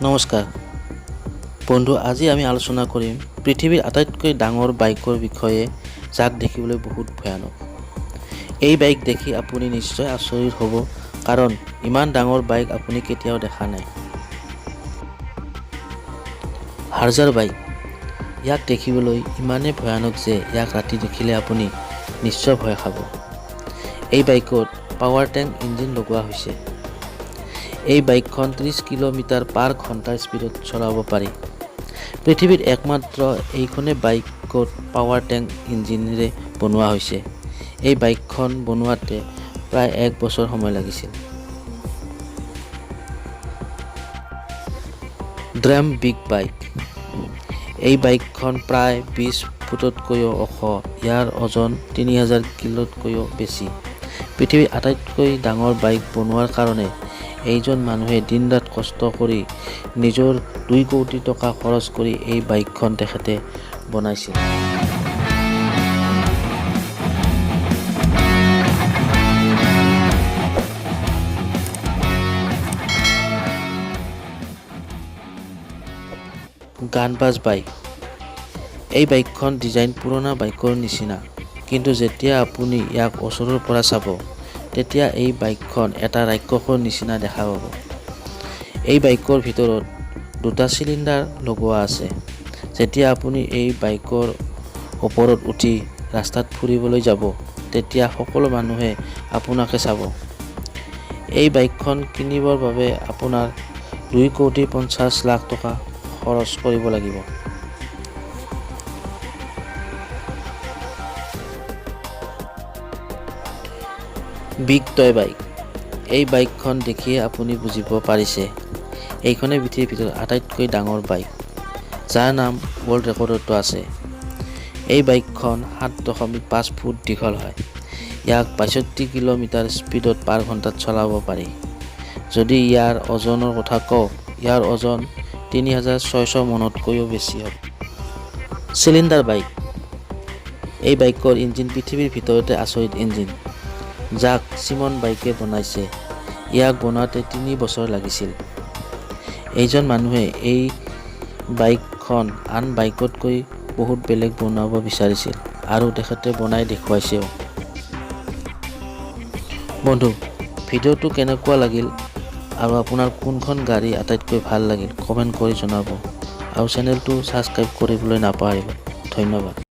নমস্কাৰ বন্ধু, আজি আমি আলোচনা কৰিম পৃথিৱীৰ আটাইতকৈ ডাঙৰ বাইকৰ বিষয়ে, যাক দেখিবলৈ বহুত ভয়ানক। এই বাইক দেখি আপুনি নিশ্চয় আচৰিত হ'ব, কাৰণ ইমান ডাঙৰ বাইক আপুনি কেতিয়াও দেখা নাই। হাৰ্জাৰ বাইক। ইয়াক দেখিবলৈ ইমানেই ভয়ানক যে ইয়াক ৰাতি দেখিলে আপুনি নিশ্চয় ভয় খাব। এই বাইকত পাৱাৰ টেংক ইঞ্জিন লগোৱা হৈছে। এই বাইকখন 30 কিলোমিটাৰ/ঘণ্টা স্পীডত চলাব পাৰি। পৃথিৱীৰ একমাত্ৰ এইখনে বাইকত পাৱাৰ টেংক ইঞ্জিনেৰে বনোৱা হৈছে। এই বাইকখন বনোৱাতে প্ৰায় 1 বছৰ সময় লাগিছিল। Dream big bike. এই বাইকখন প্ৰায় 20 ফুটতকৈও ওখ। ইয়াৰ ওজন 3000 কিলোতকৈও বেছি। পৃথিৱীৰ আটাইতকৈ ডাঙৰ বাইক বনোৱাৰ কাৰণে এইজন মানুহে দিন-ৰাত কষ্ট কৰি নিজৰ 2 কোটি টকা খৰচ কৰি এই বাইকখন তেখেতে বনাইছিল। গানবাজ বাইক। এই বাইকখন ডিজাইন পুৰণা বাইকৰ নিচিনা, কিন্তু যেতিয়া আপুনি ইয়াক ওচৰৰ পৰা চাব, তেতিয়া এই বাইকখন এটা ৰাক্ষসৰ নিচিনা দেখা পাব। এই বাইকৰ ভিতৰত 2টা চিলিণ্ডাৰ লগোৱা আছে। যেতিয়া আপুনি এই বাইকৰ ওপৰত উঠি ৰাস্তাত ফুৰিবলৈ যাব, তেতিয়া সকলো মানুহে আপোনাকে চাব। এই বাইকখন কিনিবৰ বাবে আপোনাৰ 2,50,00,000 টকা খৰচ কৰিব লাগিব। Big toy bike. এই বাইকখন দেখিয়ে আপুনি বুজিব পাৰিছে, এইখনে পৃথিৱীৰ ভিতৰত আটাইতকৈ ডাঙৰ বাইক, যাৰ নাম ৱৰ্ল্ড ৰেকৰ্ডতো আছে। এই বাইকখন 7.5 ফুট দীঘল হয়। ইয়াক 62 কিলোমিটাৰ স্পীডত/ঘণ্টাত চলাব পাৰি। যদি ইয়াৰ ওজনৰ কথা কওঁ, ইয়াৰ ওজন 3600 মোনতকৈও বেছি হ'ব। Cylinder bike. এই বাইকৰ ইঞ্জিন পৃথিৱীৰ ভিতৰতে আচৰিত ইঞ্জিন, যাক চিমন বাইকে বনাইছে। ইয়াক বনাওঁতে 3 বছৰ লাগিছিল। এইজন মানুহে এই বাইকখন আন বাইকতকৈ বহুত বেলেগ বনাব বিচাৰিছিল, আৰু তেখেতে বনাই দেখুৱাইছেও। বন্ধু, ভিডিঅ'টো কেনেকুৱা লাগিল আৰু আপোনাৰ কোনখন গাড়ী আটাইতকৈ ভাল লাগিল কমেণ্ট কৰি জনাব, আৰু চেনেলটো ছাবস্ক্ৰাইব কৰিবলৈ নাপাহৰিব। ধন্যবাদ।